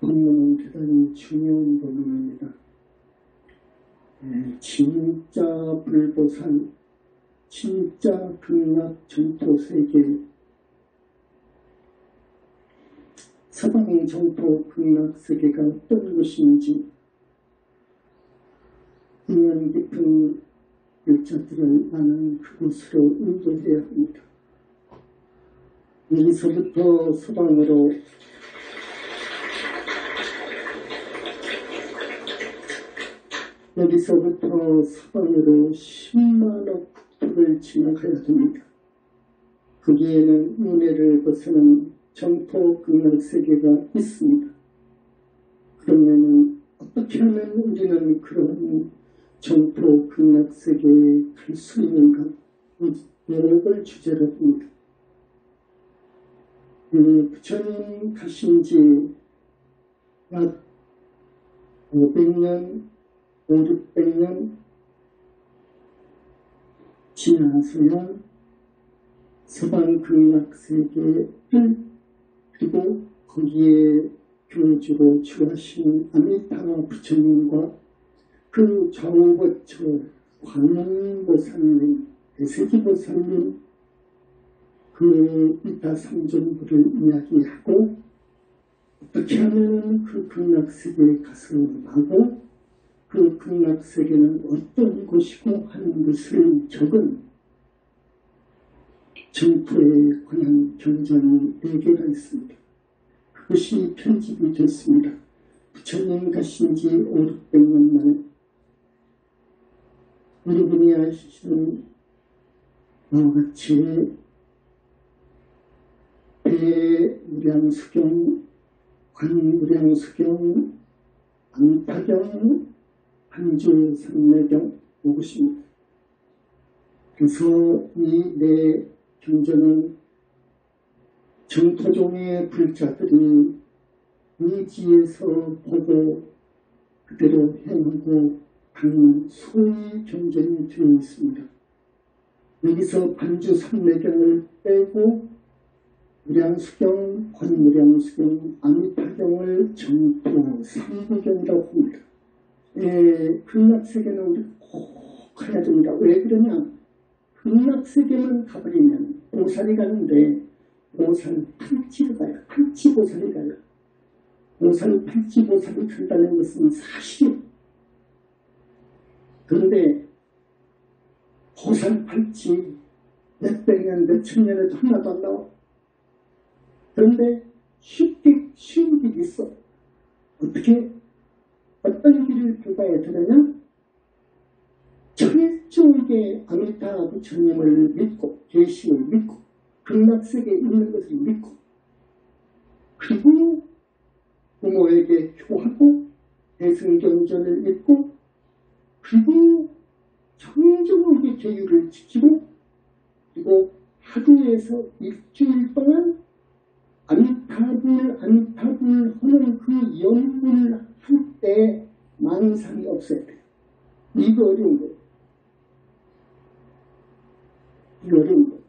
법문은 대단히 중요한 법문입니다. 진짜 불보살, 진짜 극락 정토 세계, 서방 정토 극락 세계가 어떤 것인지 인연 깊은 일자들을 나는 그곳으로 인도해야 합니다. 여기서부터 서방으로 여기서부터 서방으로 10만억 국토를 지나가야 됩니다. 거기에는 윤회를 벗어난 정토 극락세계가 있습니다. 그러면 어떻게 하면 우리는 그런 정토 극락세계에 갈 수 있는가? 여러 걸 주제로 합니다. 부처님 가신 지 약 500년, 500~600년 지나서야 서방 극락세계를 그리고 거기에 교주로 주하신 아미타바 부처님과 그 좌우거처 관음보살님, 대세기보살님 그 이타삼존부를 이야기하고 어떻게 하면 그 극락세계에 가서 하고 그 극락세계는 어떤 곳이고 하는 것을 적은 정토에 관한 경전이 4개가 있습니다. 그것이 편집이 됐습니다. 부처님 가신 지 500~600년 만에 여러분이 아시는 바와 같이 대무량수경, 관무량수경, 안타경, 한주산매경 이것입니다. 그래서 이 네 경전은 정토종의 불자들이 의지에서 보고 그대로 행하고 하는 소위 경전이 되어 있습니다. 여기서 반주산매경을 빼고 무량수경, 관무량수경, 아미타경을 정토 3부경이라고 합니다. 극락세계는 우리 꼭 가야 됩니다. 왜 그러냐? 극락세계만 가버리면 보살이 가는데 보살 팔찌를 가요. 팔찌보살이 가요. 보살 팔찌보살이 간다는 것은 사실이에요. 그런데 보살 팔찌 몇백 년, 몇천 년에도 하나도 안 나와. 그런데 쉬운 길이 있어. 어떤 길을 밟아야 되느냐? 철저하게 아미타 부처님을 믿고 계심을 믿고 극락세계에 있는 것을 믿고 그리고 부모에게 효하고 대승경전을 믿고 그리고 정정하게 계율을 지키고 그리고 하루에서 일주일 동안 안타불 하는 그 연불 할 때 망상이 없어야 돼요. 이거 어려운 거예요. 이거 어려운 거예요.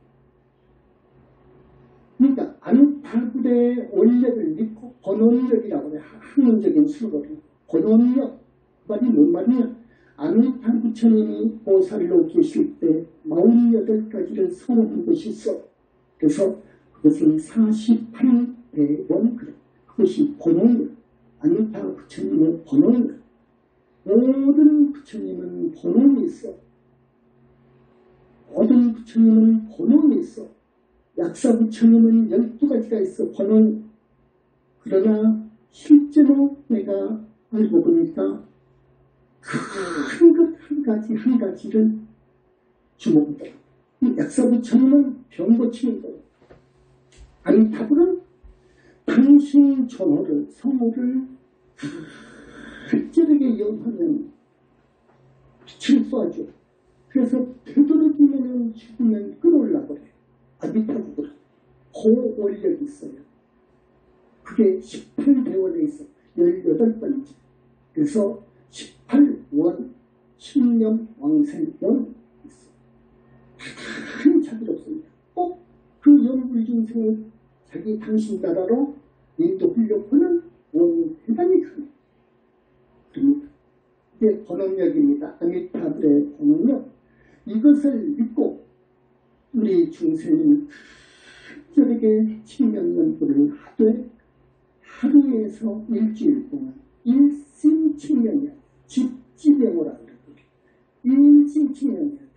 그러니까 안타불의 원력을 믿고 번원력이라고 해요. 학문적인 수거를. 번원력. 말이 뭔 말이냐? 아미타 부처님이 보살로 계실 때 48가지를 성한 것이 있어. 그래서 그것은 48대원 그래. 그것이 번원력. 아미타 부처님의 번원력. 모든 부처님은 번원이 있어. 모든 부처님은 번원이 있어. 약사 부처님은 12가지가 있어. 번원. 그러나 실제로 내가 알고 보니까 큰 것 한 가지를 주목하더라. 약사 부처님은 병 고치는 거예요. 아미타불은 당신 전호를, 성호를 특별하게 이용하면 빛을 쏘아줘. 그래서 되도록이면 죽으면 끌어올라고 그래. 아미타불은 그 원력이 있어요. 그게 18대원에 있어. 18번째. 그래서 18원, 신념, 왕생원 있어. 큰 차별 없습니다. 꼭 그 연불중생을 자기 당신 나라로 인도하려고는 원해 이게 번원력입니다. 아미타불의 번원력. 이것을 믿고 우리 중생은 특별하게 칭명연구를 하되 하루에서 일주일 동안 일심칭명이야. 집지병호라 그러거든요. 일심칭명해야 돼요.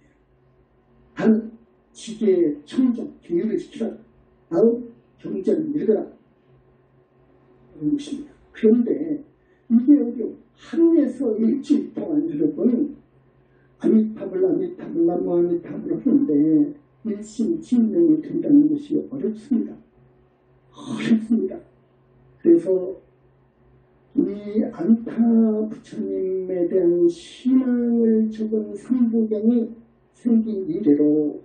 단 지계의 청정, 교육을 시키라. 다음 경전을 읽어라. 그런 것입니다. 그런데 이게 어려워. 하루에서 일주일 동안 여러분 아미타불 나무 아미타불 하는데 일심칭명이 된다는 것이 어렵습니다. 어렵습니다. 그래서 이 안타 부처님에 대한 신앙을 적은 삼부경이 생긴 이래로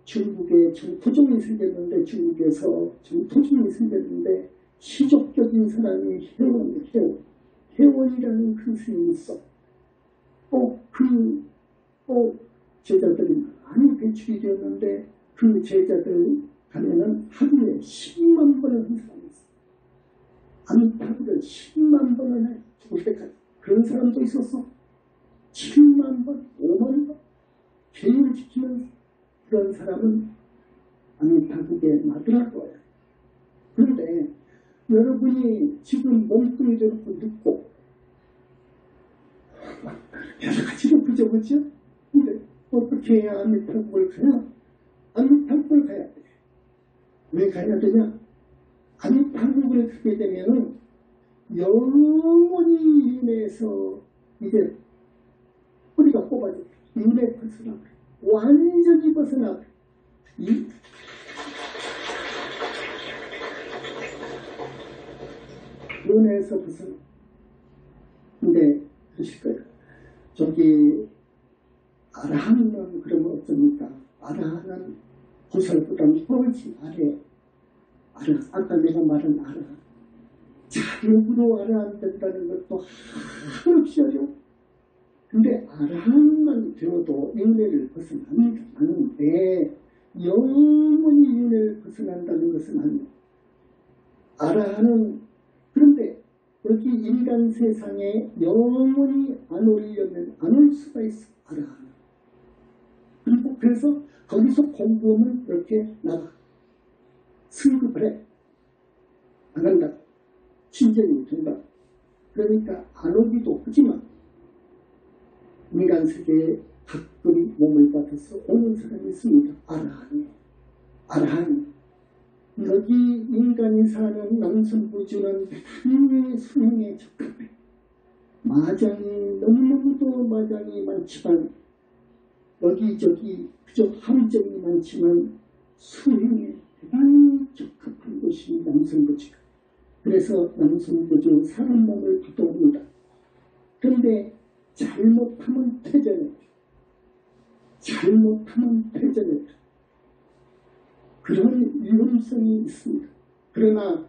중국에 정토종이 생겼는데 중국에서 정토종이 생겼는데 시족적인 사람이 회원이라는 그 스님이 있어. 제자들이 많이 배출이 되었는데 그 제자들 가면은 하루에 10만 번을 한 사람이 있어. 아미타불을 10만 번을 해. 죽을 때까지. 그런 사람도 있었어. 7만 번, 5만 번. 계율을 지키면서 그런 사람은 아미타불에 나더라고요. 그런데 여러분이 지금 몸뚱이 저렇게 눕고 여러 가지로 부족하죠? 근데 어떻게 해야 아미타불을 가야? 아미타불을 가야 돼. 왜 가야 되냐? 아미타불을 가게 되면은 영원히 윤회에서 이제 뿌리가 뽑아져. 윤회 벗어나. 완전히 벗어나. 윤회에서 벗어나. 근데 그러실 거예요. 저기 아라한은 그러면 어쩝니까? 아라한은 보살보다 훨씬 아래요. 아까 내가 말한 아라한. 자력으로 아라한 된다는 것도 한없이 어려워. 근데 아라한만 되어도 윤회를 벗어나는데 영원히 윤회를 벗어난다는 것은 아니에요. 아라한은 그런데 여기 인간 세상에 영원히 안 오려면 안 올 수가 있어. 아라한은. 그리고 그래서 거기서 공부하면 이렇게 나가. 승급을 해. 안 간다. 친정이 된다. 그러니까 안 오기도 하지만 인간 세계에 가끔 몸을 받아서 오는 사람이 있습니다. 아라한이. 여기 인간이 사는 남성부주는 대단히 수행에 적합해. 마장이 너무너무도 마장이 많지만 여기저기 그저 함정이 많지만 수행에 대단히 적합한 것이 남성부주가. 그래서 남성부주 사람 몸을 받아옵니다. 그런데 잘못하면 퇴전해. 잘못하면 퇴전해. 그런 위험성이 있습니다. 그러나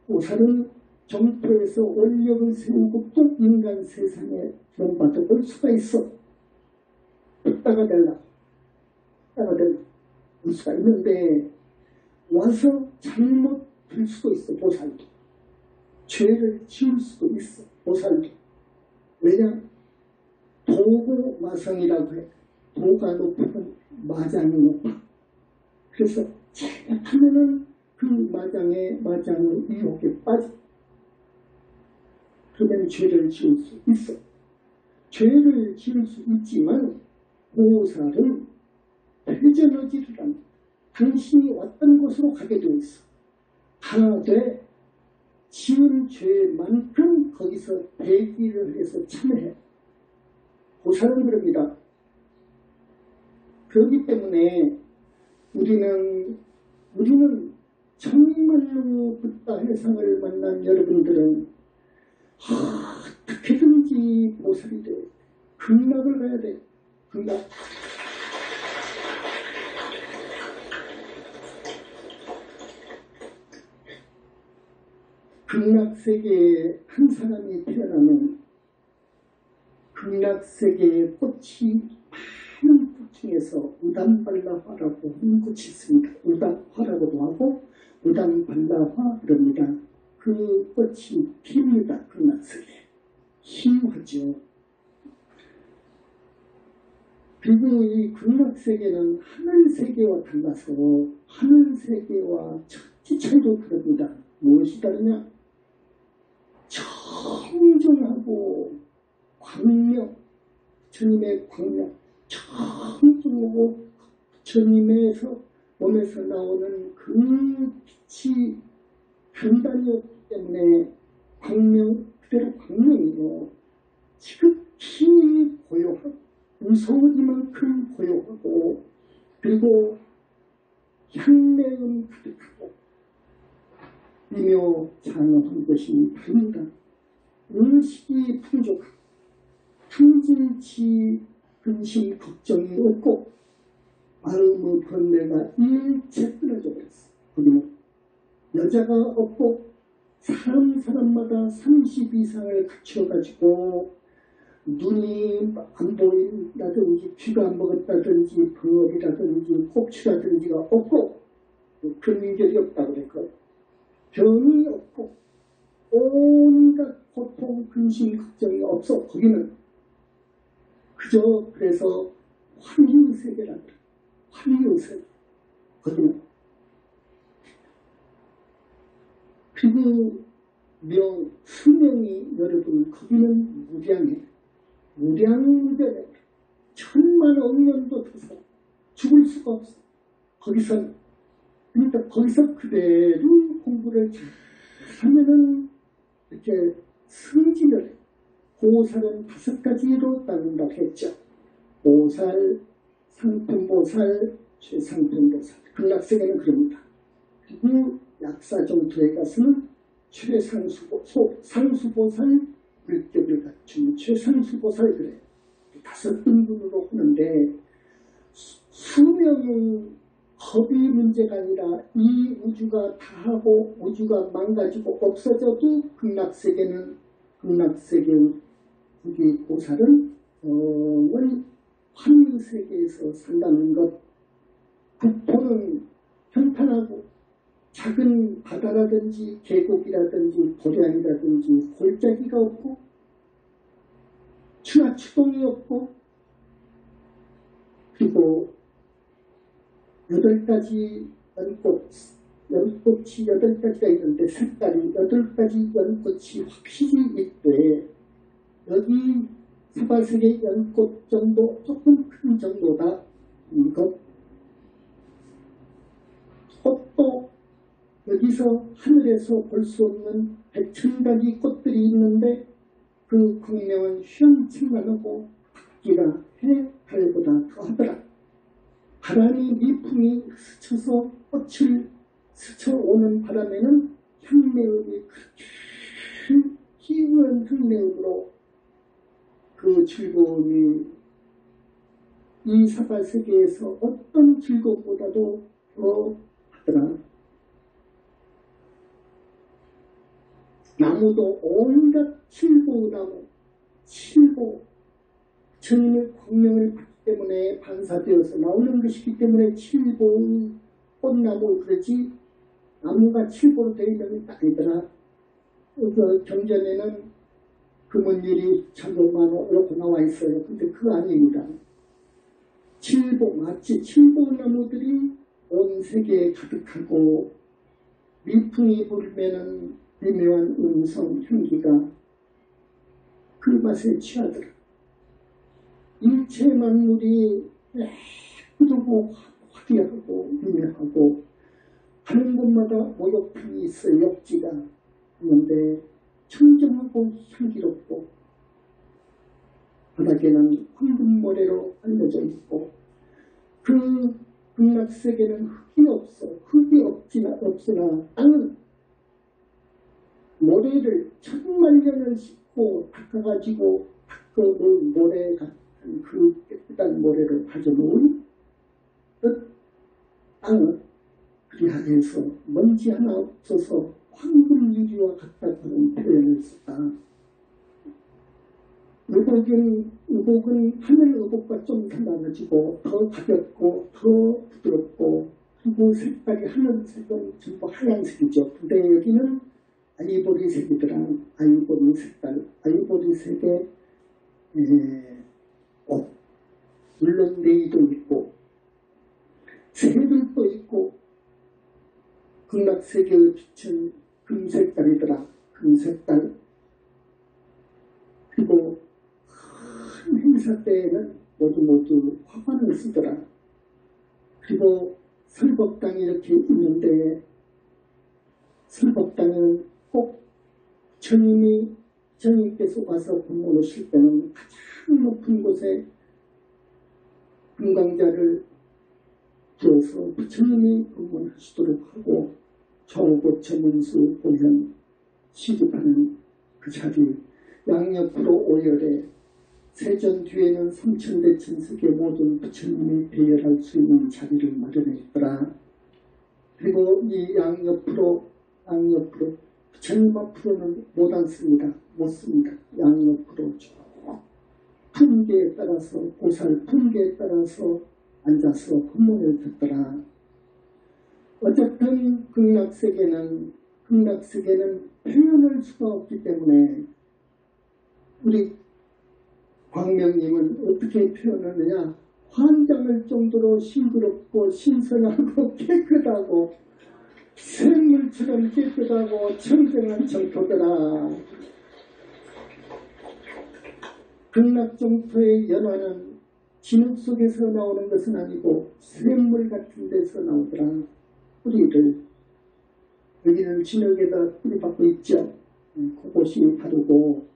보살은 정토에서 원력을 세우고 또 인간 세상에 본받아볼 수가 있어. 따가 될라. 볼 수가 있는데 와서 잘못할 수도 있어. 보살도. 죄를 지을 수도 있어. 보살도. 왜냐? 도고마성이라고 해. 도가 높으면 마장이 높아. 그래서 잘못하면은 그 마장의 유혹에 빠져. 그러면 죄를 지을 수 있어. 죄를 지을 수 있지만 보살은 퇴전하지를 않아. 당신이 왔던 곳으로 가게 되어 있어. 가되 지은 죄만큼 거기서 대기를 해서 참여해. 보살은 그럽니다. 그렇기 때문에 우리는 정말로 붓다 해상을 만난 여러분들은 어떻게든지 보살이 돼. 극락을 가야 돼. 극락. 극락세계에 한 사람이 태어나면 극락세계의 꽃이 많은 꽃 중에서 우담발라화라고 하는 꽃이 있습니다. 우담화라고도 하고 우담발라화 그럽니다. 그 꽃이 핍니다. 극락세계에. 희화죠. 그리고 이 극락세계는 하늘세계와 달라서 하늘세계와 천지 차이도 다릅니다. 무엇이 다르냐? 청정하고 광명, 부처님의 광명, 청정하고 부처님에서 몸에서 나오는 그 빛이 단단히 때문에 광명, 그대로 광명이요. 지극히 고요하고 무서우지만큼 고요하고 그리고 향내음 가득하고 미묘장엄한 것이 다릅니다. 음식이 풍족하고 탐진치 근심 걱정이 없고 마음의 번뇌가 일체 끊어져 버렸어. 거기는 여자가 없고 사람마다 30 이상을 갖춰가지고 눈이 안 보인다든지 귀가 안 먹었다든지 벌이라든지 꼽추라든지가 없고 근결이 없다고 그랬거든요. 병이 없고 온갖 고통, 근심, 걱정이 없어. 거기는 그저 그래서 환희세계라고 그래요. 환희세계. 거기는. 그리고 수명이 여러분 거기는 무량해. 무량무별해. 천만 억년도 더 살아. 죽을 수가 없어. 거기서 그러니까 거기서 그대로 공부를 잘 하면은 이렇게 승진을 해. 보살은 5가지로 나눈다고 했죠. 보살, 상품보살, 최상품보살. 극락세계는 그럽니다. 그리고 약사정토에 가서는 상수보살, 물격을 갖춘 최상수보살 그래요. 5등분으로 하는데 수명은 겁이 문제가 아니라 이 우주가 다하고 우주가 망가지고 없어져도 극락세계의 우리 보살은 영원히 환희세계에서 산다는 것. 국토는 평탄하고 작은 바다라든지 계곡이라든지 도량이라든지 골짜기가 없고 추동이 없고 그리고 8가지 연꽃이 8가지가 있는데 색깔이 8가지 연꽃이 확실히 있대. 여기 사발색의 연꽃 정도 조금 큰 정도다. 이것 꽃도 여기서 하늘에서 볼 수 없는 100,000가지 꽃들이 있는데 그 광명은 휘황찬란하고 기가 해 달보다 더하더라. 바람이 미풍이 스쳐서 꽃을 스쳐오는 바람에는 향내음이 그렇게 희우한 향내음으로 그 즐거움이 이 사발세계에서 어떤 즐거움보다도 더 하더라. 나무도 온갖 칠보나무, 주님의 광명을 받기 때문에 반사되어서 나오는 것이기 때문에 칠보 꽃나무 그러지 나무가 칠보로 되어 있는 게 아니더라. 그 경전에는 금은율이 천도만호 이렇게 나와 있어요. 근데 그거 아닙니다. 칠보 마치 칠보나무들이 온 세계에 가득하고 미풍이 불면은 미묘한 음성 향기가 그 맛에 취하더라. 일체 만물이 예쁘고 화려하고 미묘하고 가는 곳마다 목욕탕이 있어요. 욕지가 있는데 청정하고 향기롭고 바닥에는 황금모래로 알려져 있고 그 극락세계는 흙이 없어. 흙이 없으나 땅은 모래를 1000만년을 씻고 닦아가지고 닦아놓은 모래 같은 그 깨끗한 모래를 가져놓은 그 땅은 그리하여서 먼지 하나 없어서 황금유리와 같다는 표현을 썼다. 의복은 하늘 의복과 좀 달라가지고 더 가볍고 더 부드럽고 그리고 색깔이 하늘색은 전부 하얀색이죠. 근데 여기는 아이보리색이더라. 아이보리 색깔, 아이보리색의 옷. 물론 네이도 있고 새들도 있고 극락세계의 빛은 금색깔이더라. 금색깔. 그리고 큰 행사 때에는 모두 화관을 쓰더라. 그리고 설법당이 이렇게 있는데 설법당은 꼭 부처님께서 와서 공부하실 때는 가장 높은 곳에 금강자를 두어서 부처님이 공부하시도록 하고 정고처 문수 보현 시급하는 그 자리, 양옆으로 오열에 세전 뒤에는 삼천대천석의 모든 부처님이 배열할 수 있는 자리를 마련했더라. 그리고 이 양옆으로 부처님 앞으로는 못 앉습니다. 못 씁니다. 양옆으로 쭉 품계에 따라서 보살 품계에 따라서 앉아서 법문을 듣더라. 어쨌든 극락세계는 표현할 수가 없기 때문에 우리 광명님은 어떻게 표현하느냐. 환장할 정도로 싱그럽고 신선하고 깨끗하고 샘물처럼 깨끗하고 청정한 정토더라. 극락정토의 연화는 진흙 속에서 나오는 것은 아니고 샘물 같은 데서 나오더라. 뿌리를. 여기는 진흙에다 뿌리 받고 있죠. 그곳이 다르고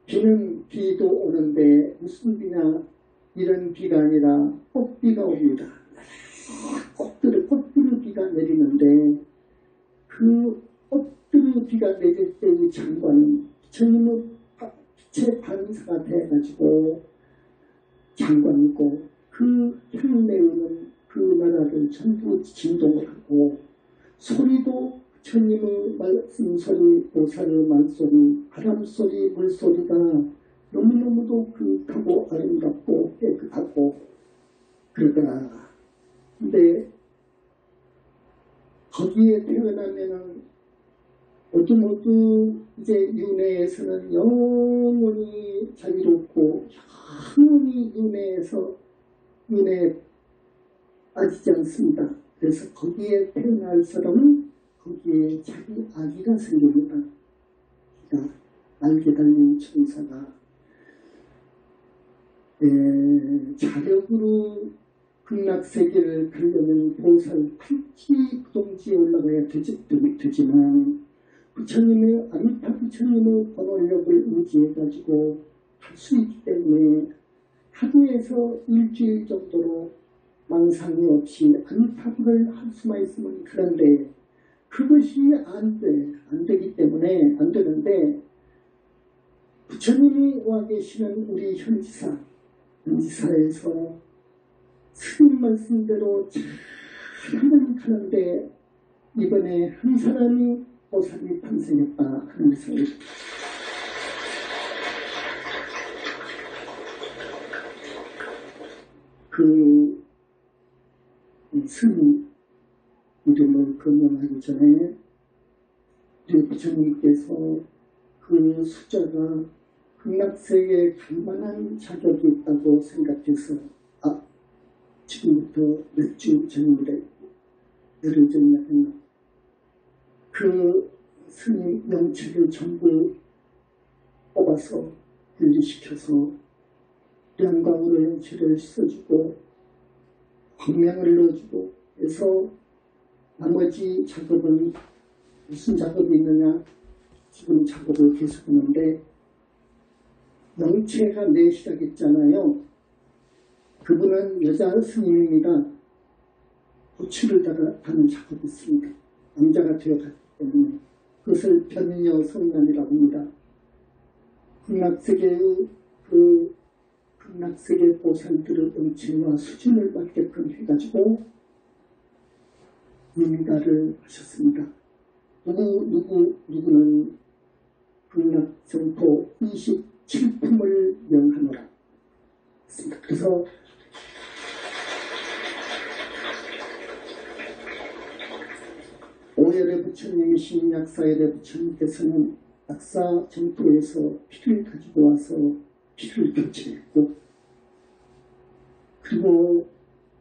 비도 오는데 무슨 비냐. 이런 비가 아니라 꽃비가 옵니다. 꽃들의 비가 내리는데 그 꽃들의 비가 내릴 때의 장관은 부처님의 빛의 반사가 돼가지고 장관이고 그 향내에는 그 나라를 전부 진동을 하고 소리도 부처님의 말씀소리, 보살의 말소리, 바람소리, 물소리가 너무너무도 그윽하고 아름답고 깨끗하고 그러더라. 근데 거기에 태어나면은 모두 이제 윤회에서는 영원히 자유롭고 영원히 윤회에 빠지지 않습니다. 그래서 거기에 태어날 사람은 거기에 자기 아기가 생깁니다. 그러니까 날개 달린 천사가 자력으로 극락세계를 가려면 보살 팔찌동지에 올라가야 되지만 부처님의 아미타 부처님의 번호력을 의지해가지고 할 수 있기 때문에 하루에서 일주일 정도로 망상이 없이 아미타불을 할 수만 있으면 그런데 그것이 안 되기 때문에 안 되는데 부처님이 와 계시는 우리 현지사에서 스님 말씀대로 잘 하는데 이번에 한 사람이 보살이 탄생했다 하는 것을 그 스님 이름을 거명하기 전에 우리 부처님께서 그 숫자가 극락세계에 갈 만한 자격이 있다고 생각해서 지금부터 몇 주 전인데 열흘 전이나 했나 그 스님 명체를 전부 뽑아서 분리시켜서 양광으로 영체를 써주고 광명을 넣어주고 해서 나머지 작업은 무슨 작업이 있느냐 지금 작업을 계속하는데 영체가 내시작했잖아요. 그분은 여자 스님입니다. 부추를 다는 작업이 있습니다. 남자가 되어갔기 때문에 그것을 변녀 성남이라고 합니다. 극락세계 보살들의 영체와 수준을 맞게끔 해가지고 임다를 하셨습니다. 누구는 극락정토 27품을 명하노라 했습니다. 그래서 오열의 부처님이신 약사열의 부처님께서는 약사 정토에서 피를 가지고 와서 피를 교체했고, 그리고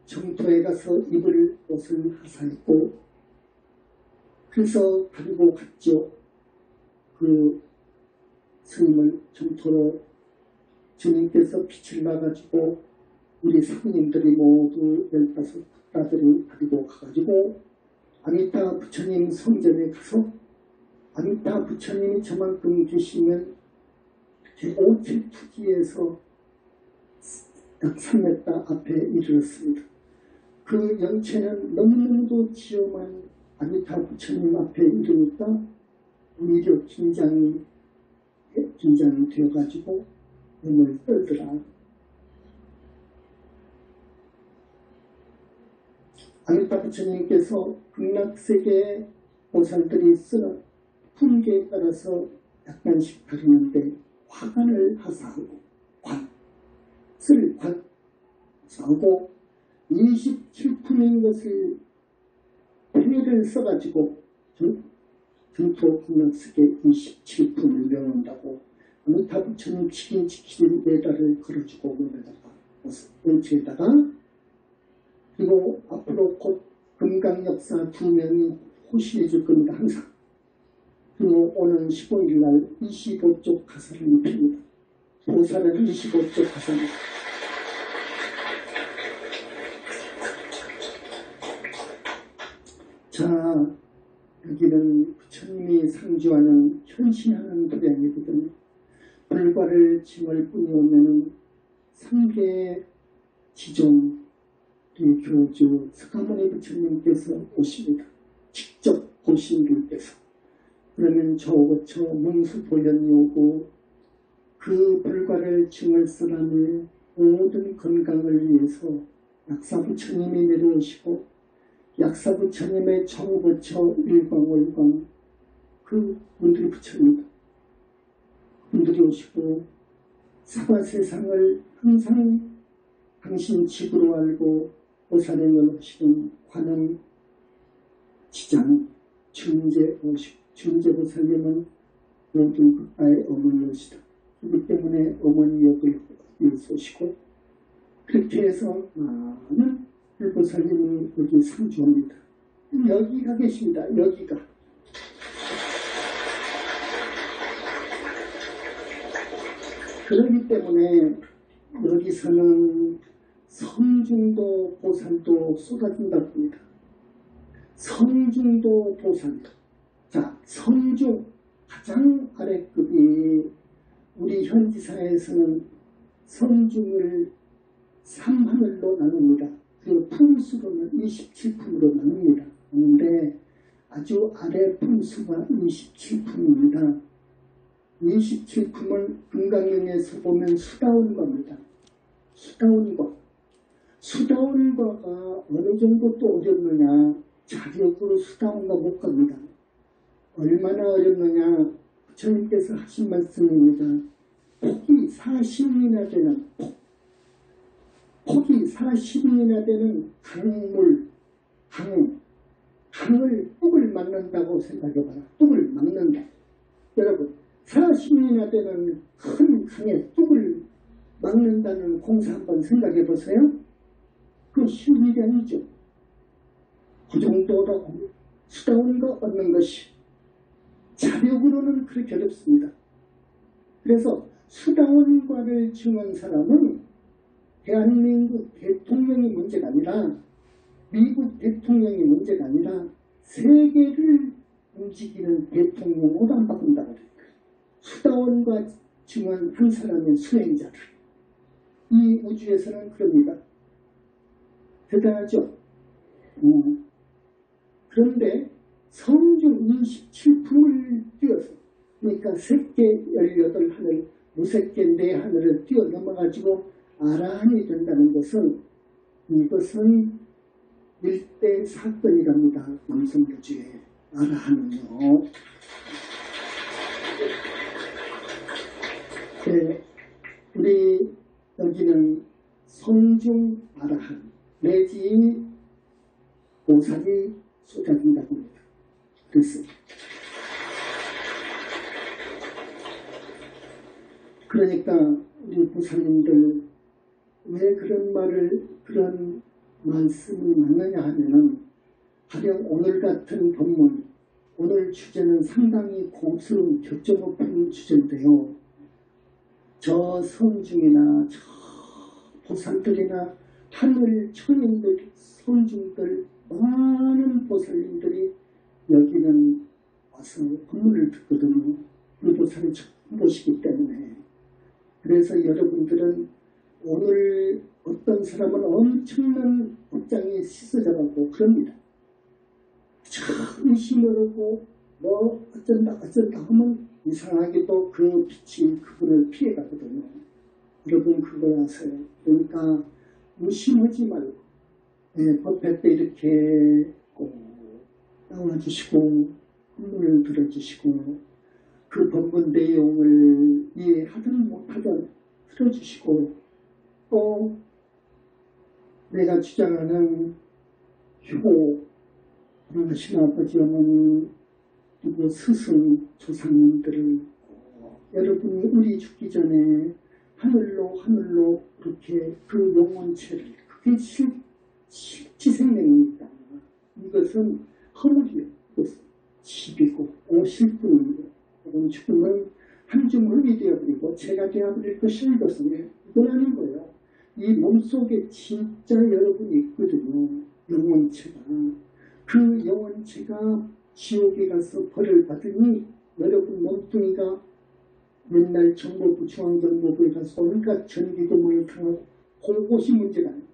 정토에 가서 입을 옷을 하사했고, 그래서 가지고 갔죠. 그 스님을 정토로 주님께서 빛을 놔가지고 우리 사부님들이 모두 15국가들이 가지고 가가지고 아미타 부처님 성전에 가서 아미타 부처님이 저만큼 계시면 제5칠 투지에서 약 3m 앞에 이르렀습니다. 그 연체는 너무너무도 지엄한 아미타 부처님 앞에 이르니까 오히려 긴장이 되어가지고 몸을 떨더라. 아미타 부처님께서 극락세계의 보살들이 쓰는 품계에 따라서 약간씩 다루는데 화관을 하사하고 관을 하사하고 27품인 것을 페를 써가지고 정토 극락세계 27품을 명한다고 아미타 부처님 지킨 메달을 걸어주고 몸에다가 원체에다가 그리고 앞으로 곧 금강역사 2명이 호신해 줄 겁니다. 항상. 그리고 오는 15일 날 25쪽 가사를 입힙니다. 보살은 25쪽 가사입니다. 자, 여기는 부처님이 상주하는 현신하는 도량이거든요. 불과를 징을 뿌리오면은 3개의 지종 교주 석가모니 부처님께서 오십니다. 직접 오신 분께서. 그러면 저거쳐 문수보련이 오고 그 불과를 징을 쓰라는 모든 건강을 위해서 약사부처님이 내려오시고 약사부처님의 정거쳐 일광월광 그 분들이 부처입니다. 분들이 오시고 사바세상을 항상 당신 집으로 알고 보살행을 하시는 관음 지장 준재보살님은 모든 국가의 어머니이시다. 그렇기 때문에 어머니 역을 쏘시고 그렇게 해서 많은 불보살님이 여기 상주합니다. 여기가 계십니다. 여기가. 그렇기 때문에 여기서는 성중도 보살도 쏟아진다고 합니다. 성중도 보살도. 자, 성중 가장 아래급이 우리 현지사에서는 성중을 3하늘로 나눕니다. 그리고 품수로는 27품으로 나눕니다. 그런데 아주 아래 품수가 27품입니다. 27품을 금강경에서 보면 수다운과입니다. 수다운과가 어느 정도 또 어렵느냐, 자력으로 수다운과 못 갑니다. 얼마나 어렵느냐, 부처님께서 하신 말씀입니다. 폭이 40인이나 되는 폭이 40인이나 되는 강물, 강을 뚝을 막는다고 생각해봐라. 뚝을 막는다. 여러분, 40인이나 되는 큰 강에 뚝을 막는다는 공사 한번 생각해 보세요. 그 쉬운 일이 아니죠. 그 정도로 수다운 거 얻는 것이 자력으로는 그렇게 어렵습니다. 그래서 수다운과를 증한 사람은 대한민국 대통령이 문제가 아니라 미국 대통령이 문제가 아니라 세계를 움직이는 대통령으로 안 바꾼다고 그래요. 수다원과 증한 한 사람의 수행자를. 이 우주에서는 그럽니다. 대단하죠? 그런데 성중 27품을 뛰어서, 그러니까 새끼 18하늘, 무새끼 4하늘을 뛰어넘어가지고 아라한이 된다는 것은, 이것은 일대 사건이랍니다. 남성교주의 아라한은요. 네, 우리 여기는 성중 아라한 내지 보살이 쏟아진다고 합니다. 그랬습니다. 그러니까 우리 보살님들 왜 그런 말씀이 맞느냐 하면은 가령 오늘 같은 법문, 오늘 주제는 상당히 고스러운 격조 높은 주제인데요. 저 성중이나 저 보살들이나 하늘 천인들, 성중들, 많은 보살님들이 여기는 와서 법문을 듣거든요. 이 보살을 처음 보시기 때문에. 그래서 여러분들은 오늘 어떤 사람은 엄청난 업장이 씻어져가고 그럽니다. 의심을 하고 뭐 어쩐다 하면 이상하게도 그 빛이 그분을 피해가거든요. 여러분 그걸 아세요. 그러니까 무심하지 말고 법회 때 이렇게 꼭 나와주시고 법문을 들어주시고 그 법문 내용을 이해하든 못하든 들어주시고 또 내가 주장하는 효 돌아가신 아버지 어머니 그리고 스승 조상님들을 여러분이 우리 죽기 전에 하늘로 그렇게 그 영혼체를 그게 실지생명입니다. 이것은 허물이요. 이것은 집이고 오실 분이고 혹은 죽으면 한 주물이 되어버리고 제가 되어버릴 것이 이것은 이건 아닌 거예요. 이 몸속에 진짜 여러분이 있거든요. 영혼체가. 그 영혼체가 지옥에 가서 벌을 받으니 여러분 몸뚱이가 맨날 정보부 중앙정보부에 가서 온갖 전기도 모여 당하고 그것이 문제가 아니에요.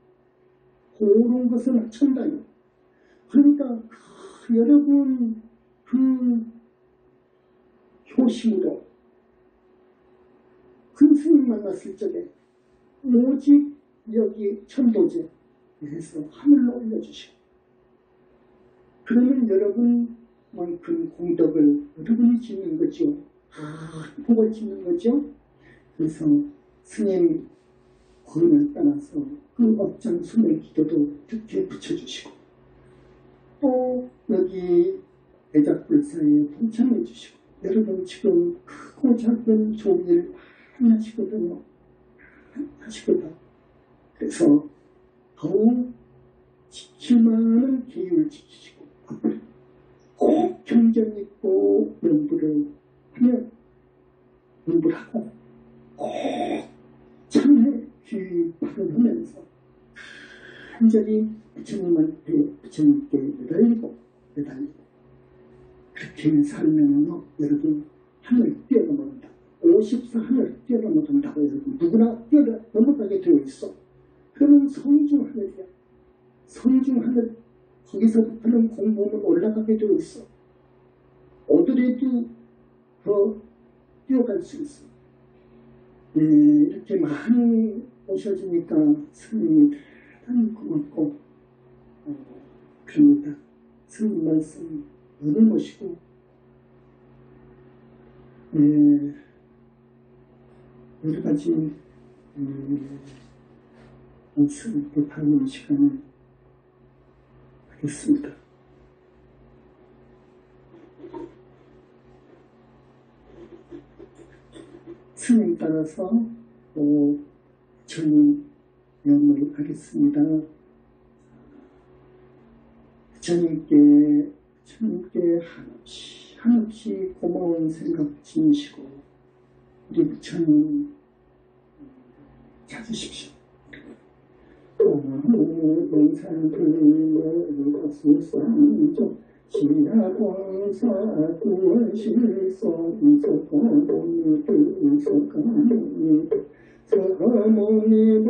그런 것은 천당이에요. 그러니까 여러분 그 효심으로 큰 스님 만났을 적에 오직 여기 천도제 해서 하늘로 올려주시고 그러면 여러분만큼 공덕을 여러분이 짓는 거죠. 복을 짓는 거죠. 그래서 스님 권을 따라서 그 업장 수명 기도도 특히 붙여주시고 또 여기 애작불사에 동참해 주시고 여러분 지금 크고 작은 좋은 일 많이 하시거든요. 그래서 더욱 지킬 만한 계율을 지키시고 꼭 경전 있고 연부를 하면 연부하고 꼭 참회 귀 발언하면서 간절히 부처님께 매달리고 그렇게 살면요 여러분 하늘 뛰어넘는다. 54 하늘 뛰어넘는다고 여러분 누구나 뛰어넘어가게 되어 있어. 그러면 성중하늘이야. 성중하늘 거기서부터는 공부는 올라가게 되어 있어. 오더라도 더 뛰어갈 수 있어. 이렇게 많이 오셔주니까 스님이 대단히 고맙고 그럽니다. 스님 말씀 너무 멋있고 여러 가지 말씀을 하는 시간을 하겠습니다. 스님 따라서 저는 명을 하겠습니다. 부처님께 한없이 고마운 생각 지니시고 우리 부처님 찾으십시오. 명산불로수선조 지하광사구원실성소가모니불 서가모니불